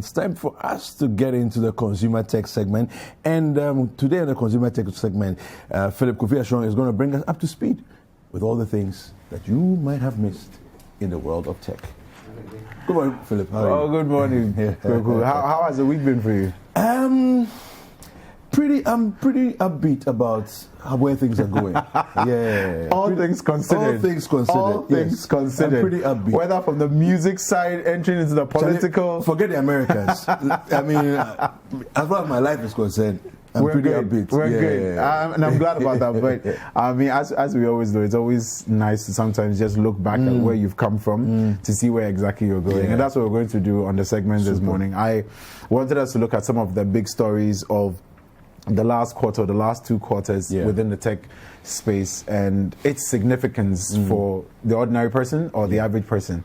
it's time for us to get into the consumer tech segment. And today in the consumer tech segment, Philip Ashon is going to bring us up to speed with all the things that you might have missed in the world of tech. Good morning, Philip. How are you? Good morning. How has the week been for you? Pretty upbeat about where things are going. All things considered. All things considered. I'm pretty upbeat. Whether from the music side, entering into the political. Forget the Americans. I mean, as far as my life is concerned, I'm pretty upbeat. We're good. And I'm glad about that. But I mean, as we always do, it's always nice to sometimes just look back at where you've come from to see where exactly you're going. And that's what we're going to do on the segment this morning. I wanted us to look at some of the big stories of the last quarter, the last 2 quarters within the tech space and its significance for the ordinary person or the average person,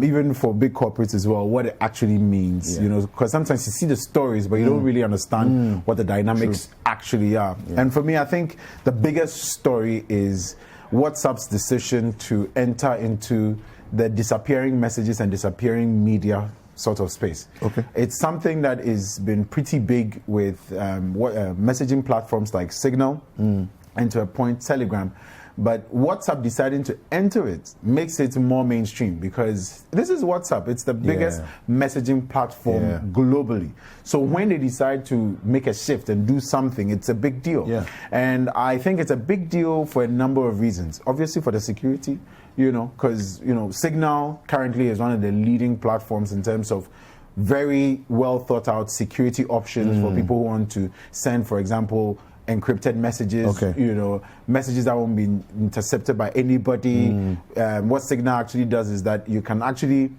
even for big corporates as well, what it actually means, you know, because sometimes you see the stories, but you don't really understand what the dynamics actually are. And for me, I think the biggest story is WhatsApp's decision to enter into the disappearing messages and disappearing media sort of space. Okay. It's something that has been pretty big with messaging platforms like Signal and to a point Telegram. But WhatsApp deciding to enter it makes it more mainstream because this is WhatsApp. It's the biggest messaging platform globally. So when they decide to make a shift and do something, it's a big deal. And I think it's a big deal for a number of reasons. Obviously for the security, you know, because, you know, Signal currently is one of the leading platforms in terms of very well thought out security options for people who want to send, for example, encrypted messages, you know, messages that won't be intercepted by anybody. What Signal actually does is that you can actually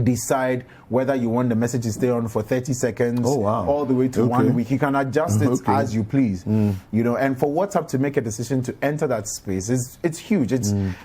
decide whether you want the message to stay on for 30 seconds all the way to 1 week. You can adjust it as you please, you know. And for WhatsApp to make a decision to enter that space, it's huge.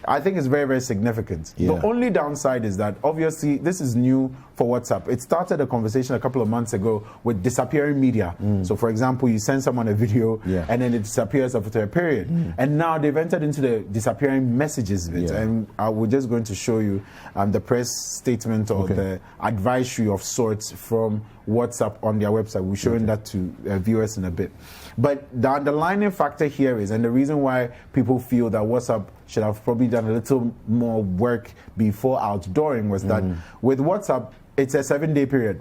I think it's very, very significant. The only downside is that obviously this is new for WhatsApp. It started a conversation a couple of months ago with disappearing media. So for example, you send someone a video and then it disappears after a period. And now they've entered into the disappearing messages bit. And we're just going to show you the press statement or the advisory of sorts from WhatsApp on their website. We're showing that to viewers in a bit. But the underlying factor here is, and the reason why people feel that WhatsApp should have probably done a little more work before outdooring was that with WhatsApp, it's a 7-day period.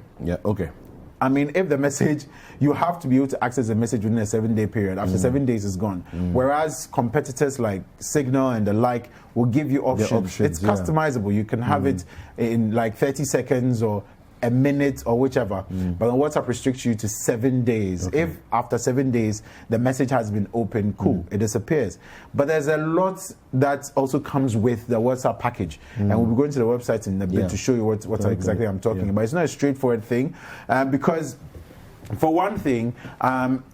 I mean, if the message, you have to be able to access the message within a 7-day period. After 7 days, it's gone. Whereas competitors like Signal and the like will give you options. It's customizable. You can have it in like 30 seconds or a minute or whichever. But WhatsApp restricts you to 7 days. If after 7 days the message has been opened, cool, it disappears. But there's a lot that also comes with the WhatsApp package. And we'll be going to the website in a bit to show you what exactly I'm talking about. It's not a straightforward thing because for one thing,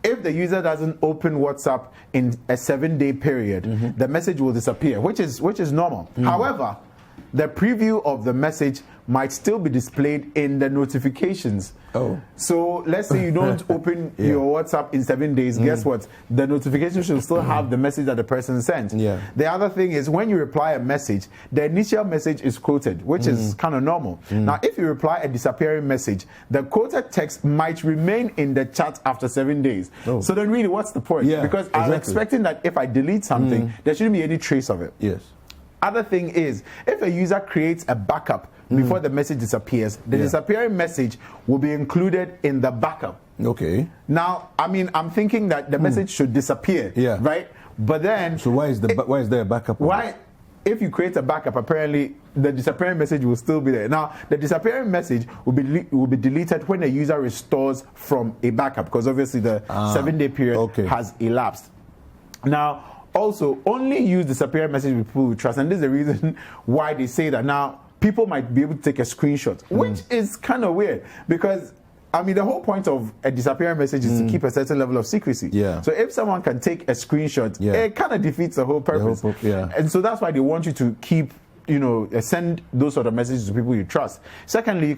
if the user doesn't open WhatsApp in a 7-day period, the message will disappear, which is normal. However, the preview of the message might still be displayed in the notifications. So let's say you don't open your WhatsApp in 7 days, guess what? The notification should still have the message that the person sent. The other thing is when you reply a message, the initial message is quoted, which is kind of normal. Now, if you reply a disappearing message, the quoted text might remain in the chat after 7 days. So then really, what's the point? Because I'm expecting that if I delete something, there shouldn't be any trace of it. Other thing is, if a user creates a backup before the message disappears, the disappearing message will be included in the backup. Now, I mean, I'm thinking that the message should disappear, right? But then, so why is there a backup? Why, if you create a backup, apparently the disappearing message will still be there. Now, the disappearing message will be deleted when the user restores from a backup, because obviously the 7-day period has elapsed. Now, also, only use disappearing message with people we trust, and this is the reason why they say that. Now, people might be able to take a screenshot, which is kind of weird because, I mean, the whole point of a disappearing message is to keep a certain level of secrecy. So if someone can take a screenshot, it kind of defeats the whole purpose. And so that's why they want you to keep, you know, send those sort of messages to people you trust. Secondly,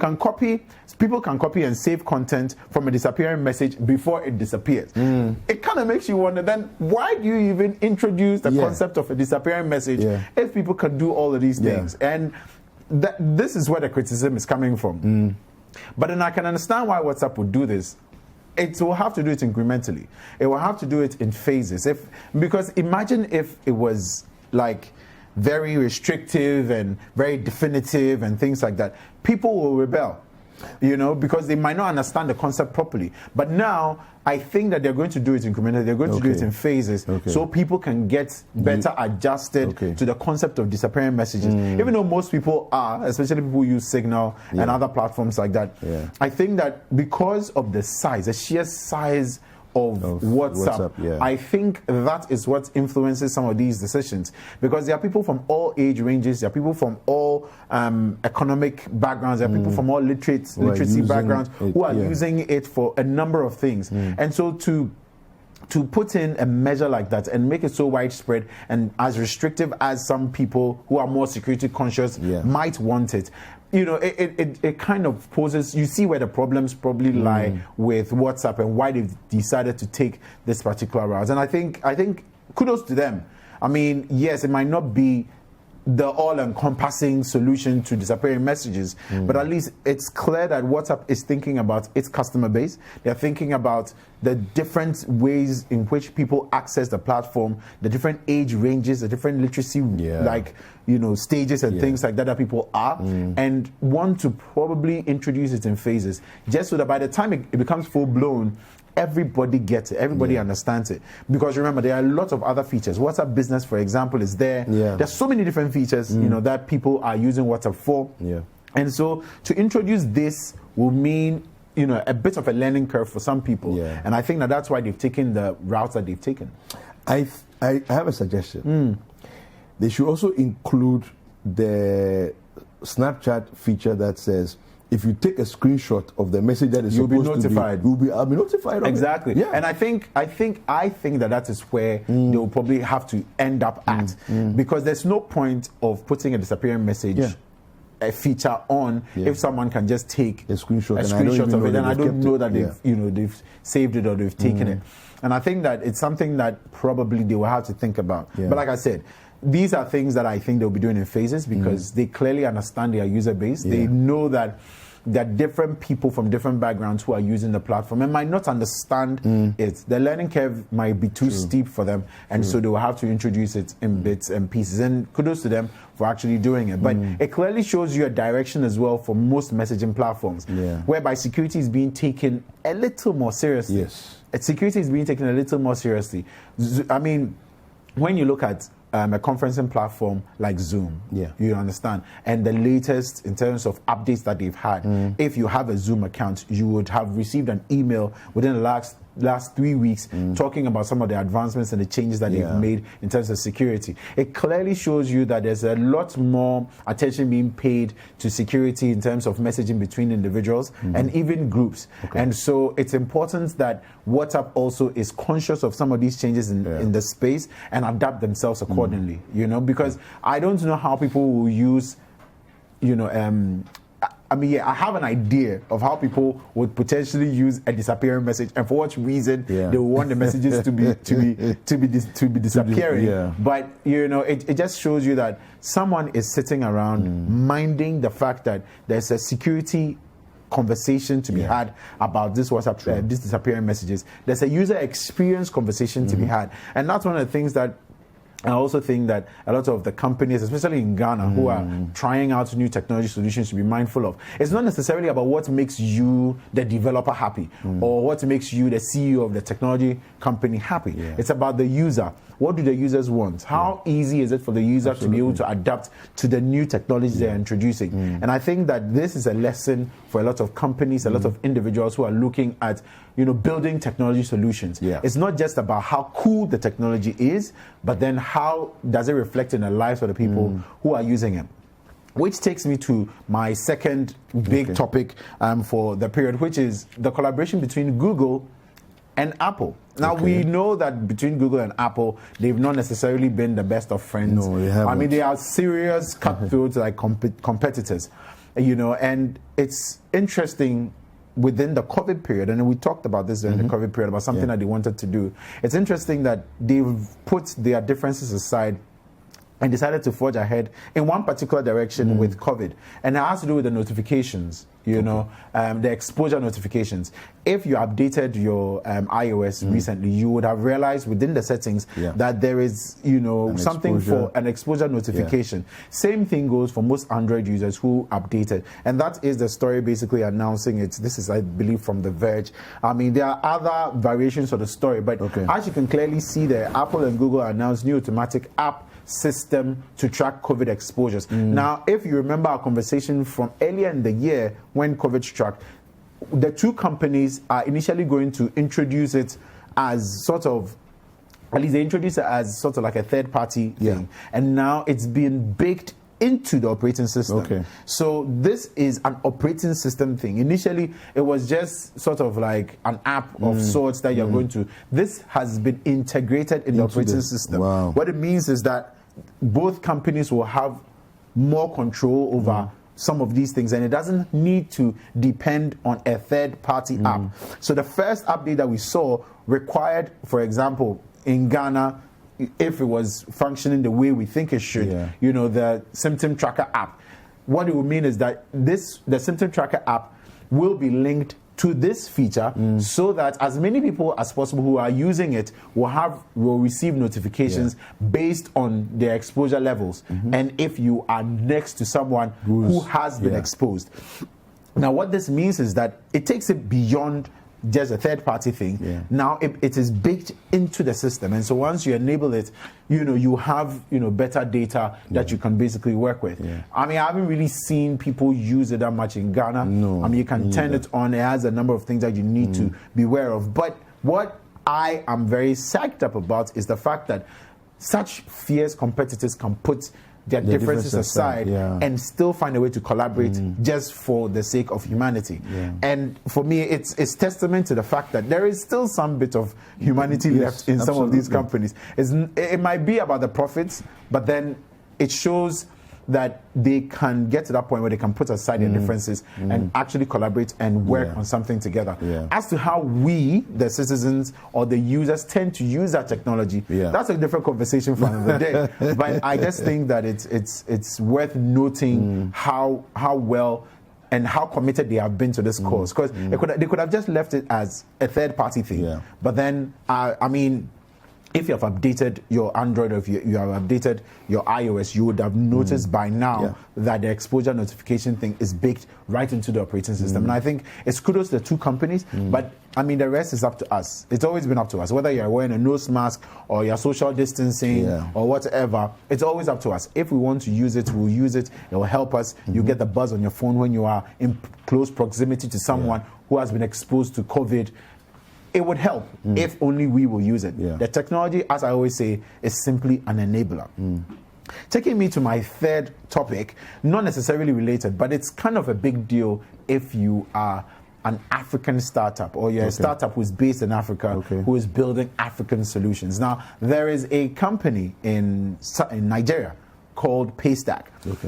people can copy and save content from a disappearing message before it disappears. It kind of makes you wonder, then why do you even introduce the concept of a disappearing message if people can do all of these things? And this is where the criticism is coming from. But then I can understand why WhatsApp would do this. It will have to do it incrementally. It will have to do it in phases. Because imagine if it was like very restrictive and very definitive and things like that. People will rebel, because they might not understand the concept properly. But now, I think that they're going to do it incrementally. They're going to do it in phases, so people can get better adjusted to the concept of disappearing messages. Even though most people are, especially people who use Signal and other platforms like that, I think that because of the sheer size of WhatsApp. I think that is what influences some of these decisions, because there are people from all age ranges, there are people from all economic backgrounds, there are people from all literacy backgrounds who are using it for a number of things. And so to put in a measure like that and make it so widespread and as restrictive as some people who are more security conscious might want it, it kind of poses, you see where the problems probably lie with WhatsApp and why they've decided to take this particular route. And I think kudos to them. I mean, yes, it might not be the all-encompassing solution to disappearing messages, but at least it's clear that WhatsApp is thinking about its customer base. They're thinking about the different ways in which people access the platform, the different age ranges, the different literacy stages and things like that people are, and want to probably introduce it in phases, just so that by the time it becomes full-blown, everybody gets it. Everybody understands it. Because remember, there are lots of other features. WhatsApp Business, for example, is there. There's so many different features, that people are using WhatsApp for. And so to introduce this will mean, a bit of a learning curve for some people. And I think that's why they've taken the routes that they've taken. I have a suggestion. They should also include the Snapchat feature that says, if you take a screenshot of the message that is you'll supposed be notified. I'll be notified. Exactly. Yeah. And I think that is where they will probably have to end up at, because there's no point of putting a disappearing message a feature on if someone can just take a screenshot of it, and I don't know that they've saved it or they've taken it. And I think that it's something that probably they will have to think about. But like I said, these are things that I think they'll be doing in phases, because they clearly understand their user base. They know that there are different people from different backgrounds who are using the platform and might not understand it. The learning curve might be too steep for them, and so they will have to introduce it in bits and pieces. And kudos to them for actually doing it. But it clearly shows you a direction as well for most messaging platforms, whereby security is being taken a little more seriously. Security is being taken a little more seriously. I mean, when you look at a conferencing platform like Zoom, you understand, and the latest in terms of updates that they've had, if you have a Zoom account, you would have received an email within the last 3 weeks talking about some of the advancements and the changes that they've made in terms of security. It clearly shows you that there's a lot more attention being paid to security in terms of messaging between individuals and even groups. And so it's important that WhatsApp also is conscious of some of these changes in the space and adapt themselves accordingly, because I don't know how people will use, I have an idea of how people would potentially use a disappearing message, and for what reason they will want the messages to be disappearing. But it just shows you that someone is sitting around minding the fact that there's a security conversation to be had about this WhatsApp, these disappearing messages. There's a user experience conversation to be had, and that's one of the things that I also think that a lot of the companies, especially in Ghana, who are trying out new technology solutions, should be mindful of. It's not necessarily about what makes you, the developer, happy or what makes you, the CEO of the technology company, happy. It's about the user. What do the users want? How easy is it for the user to be able to adapt to the new technology they're introducing? And I think that this is a lesson for a lot of companies, a lot of individuals who are looking at building technology solutions. It's not just about how cool the technology is, but then how does it reflect in the lives of the people who are using it. Which takes me to my second big topic for the period, which is the collaboration between Google and Apple. Now, we know that between Google and Apple, they've not necessarily been the best of friends. No, they haven't. I mean, they are serious cutthroats, like competitors, and it's interesting within the COVID period, and we talked about this during the COVID period, about something that they wanted to do. It's interesting that they've put their differences aside and decided to forge ahead in one particular direction with COVID. And it has to do with the notifications, the exposure notifications. If you updated your iOS recently, you would have realized within the settings that there is, something for an exposure notification. Same thing goes for most Android users who updated. And that is the story basically announcing it. This is, I believe, from The Verge. I mean, there are other variations of the story, but as you can clearly see there, Apple and Google announced new automatic app system to track COVID exposures. Now, if you remember our conversation from earlier in the year when COVID struck, the two companies are initially going to introduce it as sort of, at least they introduced it as sort of like a third-party thing. And now it's being baked into the operating system. So this is an operating system thing. Initially, it was just sort of like an app of sorts that you're going to. This has been integrated in the operating system. Wow. What it means is that both companies will have more control over some of these things, and it doesn't need to depend on a third-party app. So the first update that we saw required, for example, in Ghana, if it was functioning the way we think it should, the symptom tracker app. What it will mean is that the symptom tracker app will be linked to this feature so that as many people as possible who are using it will receive notifications based on their exposure levels and if you are next to someone who has been exposed. Now what this means is that it takes it beyond just a third-party thing. Now it is baked into the system, and so once you enable it, you have better data that you can basically work with. I mean, I haven't really seen people use it that much in Ghana. No, I mean, you can turn it on. It has a number of things that you need to be aware of. But what I am very psyched up about is the fact that such fierce competitors can put their differences aside and still find a way to collaborate just for the sake of humanity. And for me, it's testament to the fact that there is still some bit of humanity left in some of these companies. It might be about the profits, but then it shows that they can get to that point where they can put aside their differences and actually collaborate and work on something together. As to how we, the citizens or the users, tend to use that technology, that's a different conversation for another day. But I just think that it's worth noting how well and how committed they have been to this cause. Because they could have just left it as a third-party thing. But then, I mean, if you have updated your Android or if you have updated your iOS, you would have noticed by now that the exposure notification thing is baked right into the operating system. And I think it's kudos to the two companies, but I mean, the rest is up to us. It's always been up to us. Whether you're wearing a nose mask or you're social distancing or whatever, it's always up to us. If we want to use it, we'll use it. It will help us. You get the buzz on your phone when you are in close proximity to someone who has been exposed to COVID. It would help if only we will use it. The technology, as I always say, is simply an enabler. Taking me to my third topic, not necessarily related, but it's kind of a big deal if you are an African startup or you're a startup who's based in Africa, who is building African solutions. Now, there is a company in Nigeria called Paystack.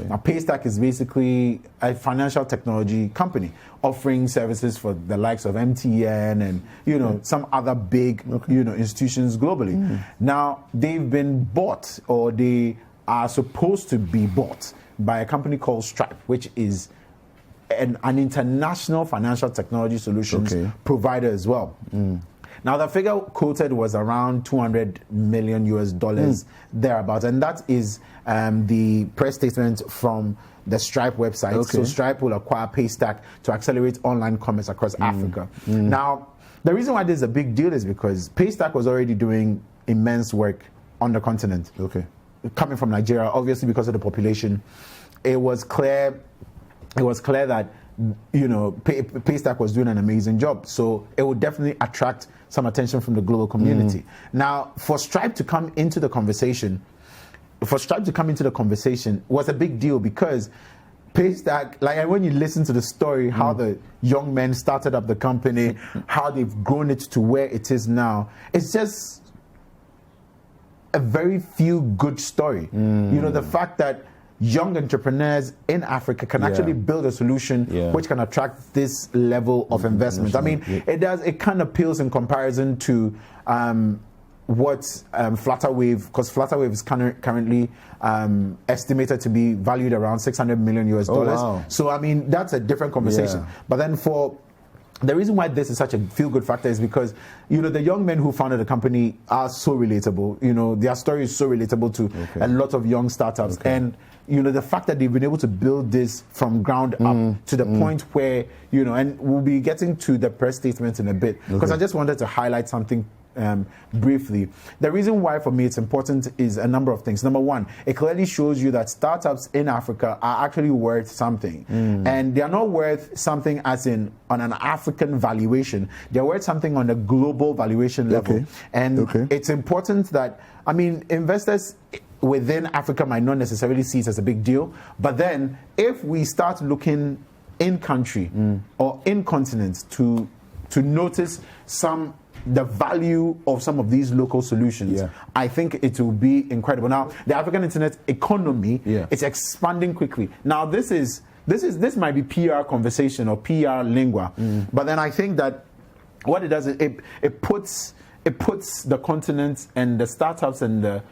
Now, Paystack is basically a financial technology company offering services for the likes of MTN and some other big institutions globally. Now, they've been bought, or they are supposed to be bought, by a company called Stripe, which is an international financial technology solutions provider as well. Now, the figure quoted was around $200 million thereabouts, and that is the press statement from the Stripe website. So Stripe will acquire Paystack to accelerate online commerce across Africa. Now, the reason why this is a big deal is because Paystack was already doing immense work on the continent. Coming from Nigeria, obviously because of the population, it was clear that Paystack was doing an amazing job. So it would definitely attract some attention from the global community. Now, for Stripe to come into the conversation, was a big deal because Paystack, like when you listen to the story, how the young men started up the company, how they've grown it to where it is now, it's just a very feel good story. The fact that young entrepreneurs in Africa can actually build a solution which can attract this level of investment. I mean, it kind of pales in comparison to what Flutterwave, because Flutterwave is currently estimated to be valued around $600 million US dollars. Wow. So I mean, that's a different conversation. But then the reason why this is such a feel-good factor is because, the young men who founded the company are so relatable. Their story is so relatable to a lot of young startups. And, the fact that they've been able to build this from ground up to the point where, and we'll be getting to the press statements in a bit, because I just wanted to highlight something briefly. The reason why for me it's important is a number of things. Number one, it clearly shows you that startups in Africa are actually worth something. And they are not worth something as in on an African valuation. They're worth something on a global valuation level. And it's important that, investors within Africa might not necessarily see it as a big deal. But then if we start looking in country or in continents to notice the value of some of these local solutions, I think it will be incredible. Now, the African internet economy is expanding quickly. Now, this might be PR conversation or PR lingua, but then I think that what it does is it puts the continent and the startups and the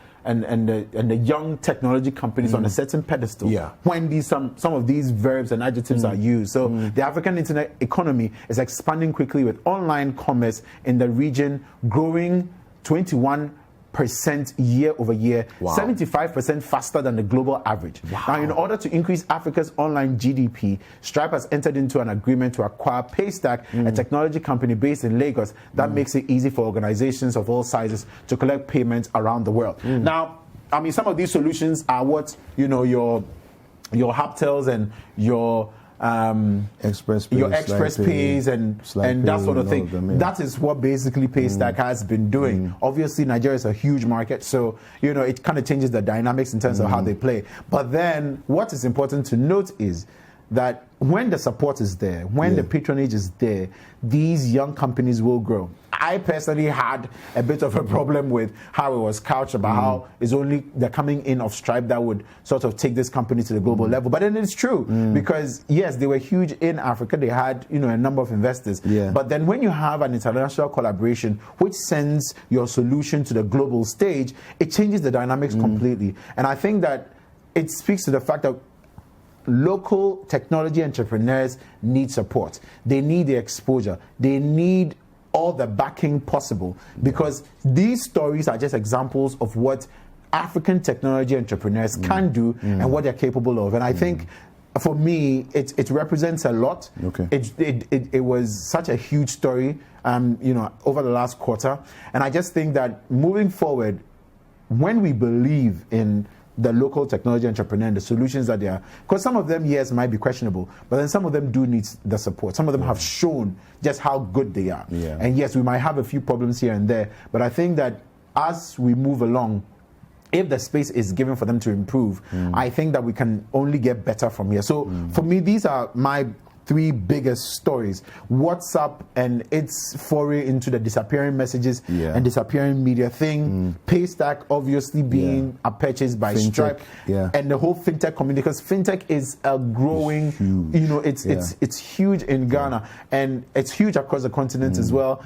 young technology companies on a certain pedestal when some of these verbs and adjectives are used. So the African internet economy is expanding quickly, with online commerce in the region growing 21% year over year, 75% faster than the global average. Now, in order to increase Africa's online GDP, Stripe has entered into an agreement to acquire Paystack, a technology company based in Lagos that makes it easy for organizations of all sizes to collect payments around the world. Now, some of these solutions are what your Haptels and your express pays and that sort of thing. That is what basically Paystack has been doing. Obviously, Nigeria is a huge market, so it kind of changes the dynamics in terms of how they play. But then, what is important to note is that when the support is there, when the patronage is there, these young companies will grow. I personally had a bit of a problem with how it was couched about how it's only the coming in of Stripe that would sort of take this company to the global level. But then it's true because, yes, they were huge in Africa. They had, a number of investors. But then when you have an international collaboration which sends your solution to the global stage, it changes the dynamics completely. And I think that it speaks to the fact that local technology entrepreneurs need support. They need the exposure. They need all the backing possible, because these stories are just examples of what African technology entrepreneurs can do and what they're capable of. And I think for me, it represents a lot. It was such a huge story, over the last quarter. And I just think that moving forward, when we believe in the local technology entrepreneur and the solutions that they are, because some of them, yes, might be questionable, but then some of them do need the support. Some of them have shown just how good they are. And yes, we might have a few problems here and there, but I think that as we move along, if the space is given for them to improve, I think that we can only get better from here. So for me, these are my three biggest stories. WhatsApp and its foray into the disappearing messages and disappearing media thing. Paystack obviously being purchased by Stripe, and the whole fintech community, because fintech is a growing, it's huge in Ghana and it's huge across the continent as well.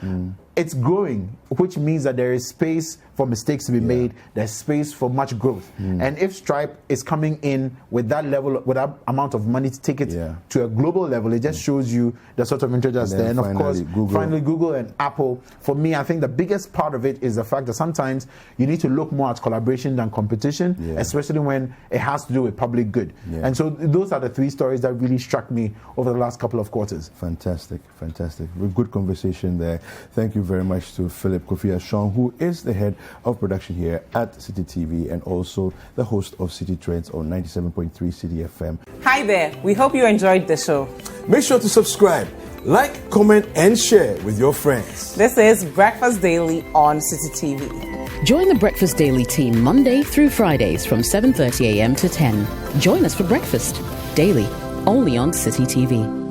It's growing, which means that there is space for mistakes to be made. There's space for much growth. And if Stripe is coming in with that level, with that amount of money to take it to a global level, it just shows you the sort of interest that's there. And of course, finally Google and Apple. For me, I think the biggest part of it is the fact that sometimes you need to look more at collaboration than competition, especially when it has to do with public good. And so those are the three stories that really struck me over the last couple of quarters. Fantastic. Good conversation there. Thank you very much to Philip Kofi Ashon, who is the head of production here at Citi TV and also the host of Citi Trends on 97.3 Citi FM. Hi there. We hope you enjoyed the show. Make sure to subscribe, like, comment, and share with your friends. This is Breakfast Daily on Citi TV. Join the Breakfast Daily team Monday through Fridays from 7:30 a.m. to 10. Join us for breakfast daily, only on Citi TV.